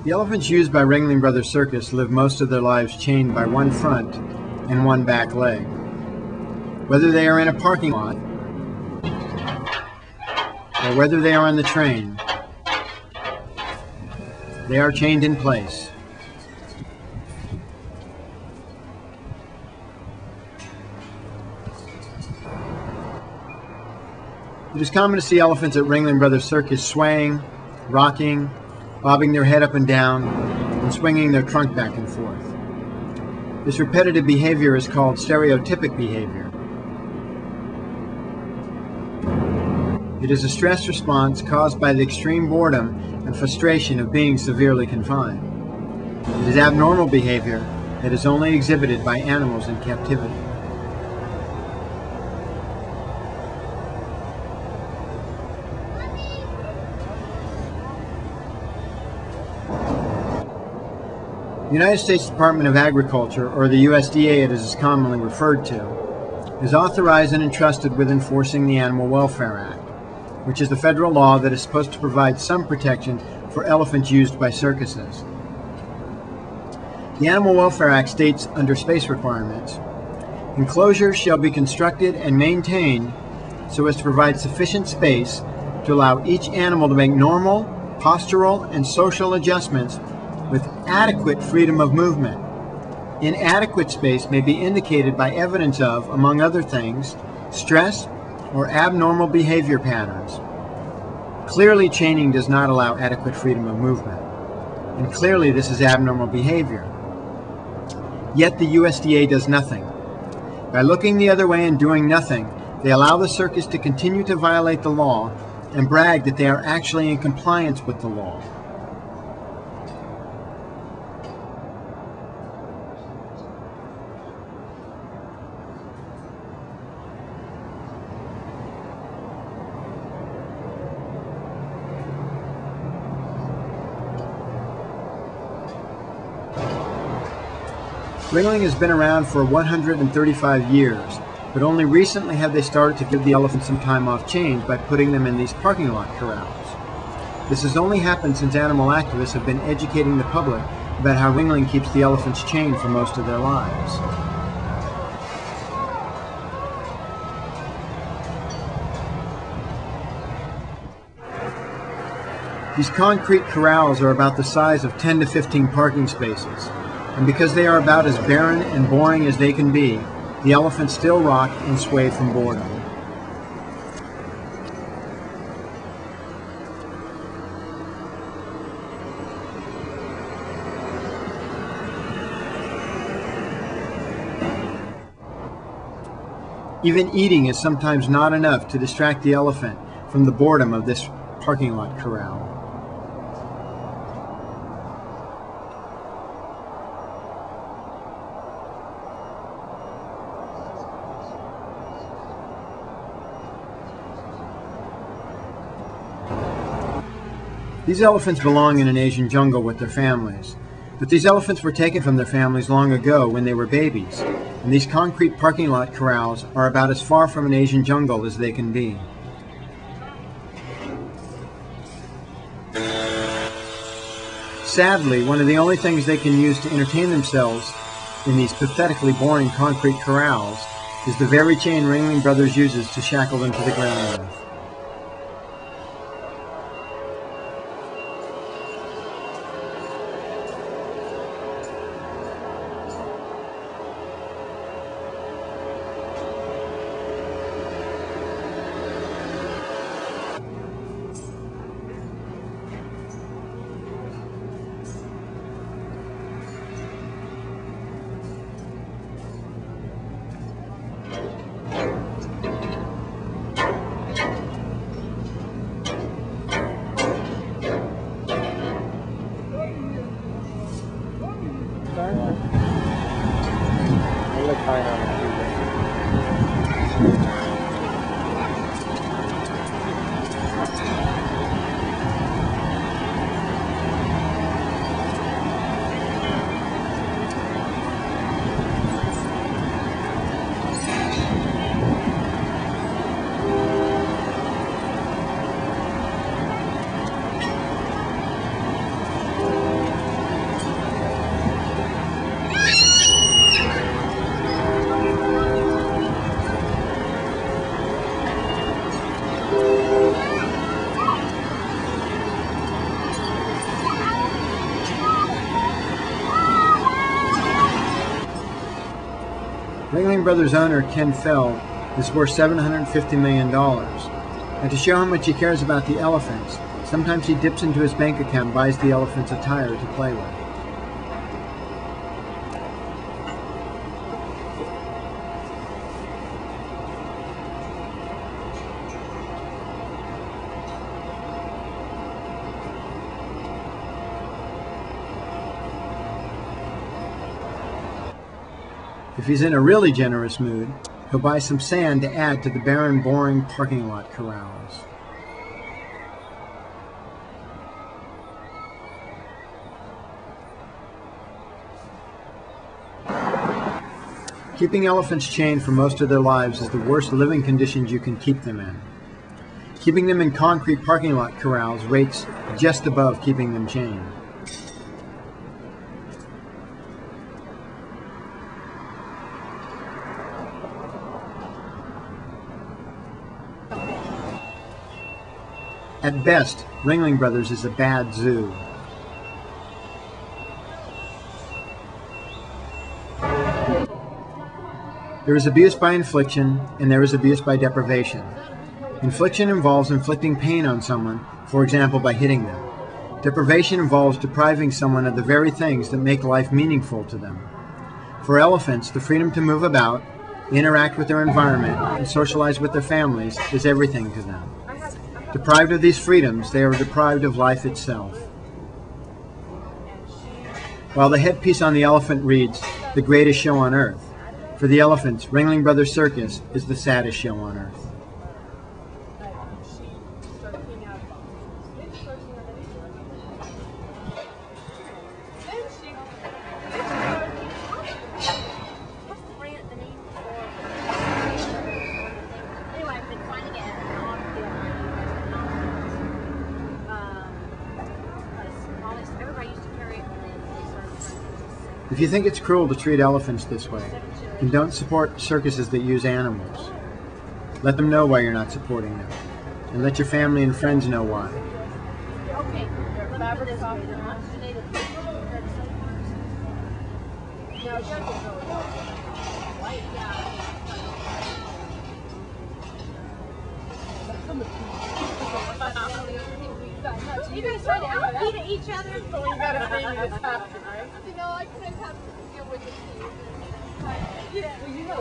The elephants used by Ringling Bros Circus live most of their lives chained by one front and one back leg. Whether they are in a parking lot or whether they are on the train, they are chained in place. It is common to see elephants at Ringling Bros Circus swaying, rocking, bobbing their head up and down, and swinging their trunk back and forth. This repetitive behavior is called stereotypic behavior. It is a stress response caused by the extreme boredom and frustration of being severely confined. It is abnormal behavior that is only exhibited by animals in captivity. The United States Department of Agriculture, or the USDA as it is commonly referred to, is authorized and entrusted with enforcing the Animal Welfare Act, which is the federal law that is supposed to provide some protection for elephants used by circuses. The Animal Welfare Act states under space requirements, enclosures shall be constructed and maintained so as to provide sufficient space to allow each animal to make normal, postural, and social adjustments with adequate freedom of movement. Inadequate space may be indicated by evidence of, among other things, stress or abnormal behavior patterns. Clearly, chaining does not allow adequate freedom of movement, and clearly this is abnormal behavior. Yet the USDA does nothing. By looking the other way and doing nothing, they allow the circus to continue to violate the law and brag that they are actually in compliance with the law. Ringling has been around for 135 years, but only recently have they started to give the elephants some time off chains by putting them in these parking lot corrals. This has only happened since animal activists have been educating the public about how Ringling keeps the elephants chained for most of their lives. These concrete corrals are about the size of 10 to 15 parking spaces. And because they are about as barren and boring as they can be, the elephants still rock and sway from boredom. Even eating is sometimes not enough to distract the elephant from the boredom of this parking lot corral. These elephants belong in an Asian jungle with their families, but these elephants were taken from their families long ago when they were babies, and these concrete parking lot corrals are about as far from an Asian jungle as they can be. Sadly, one of the only things they can use to entertain themselves in these pathetically boring concrete corrals is the very chain Ringling Bros uses to shackle them to the ground with. Ringling Bros owner Ken Feld is worth $750 million. And to show how much he cares about the elephants, sometimes he dips into his bank account and buys the elephants a tire to play with. If he's in a really generous mood, he'll buy some sand to add to the barren, boring parking lot corrals. Keeping elephants chained for most of their lives is the worst living conditions you can keep them in. Keeping them in concrete parking lot corrals rates just above keeping them chained. At best, Ringling Bros is a bad zoo. There is abuse by infliction, and there is abuse by deprivation. Infliction involves inflicting pain on someone, for example by hitting them. Deprivation involves depriving someone of the very things that make life meaningful to them. For elephants, the freedom to move about, interact with their environment, and socialize with their families is everything to them. Deprived of these freedoms, they are deprived of life itself. While the headpiece on the elephant reads, "The greatest show on earth," for the elephants, Ringling Bros Circus is the saddest show on earth. If you think it's cruel to treat elephants this way, then don't support circuses that use animals. Let them know why you're not supporting them, and let your family and friends know why. You guys try to outbeat at each other? So we gotta see this happen, right? You know, I couldn't have to deal with the kids. Yeah, well, you know,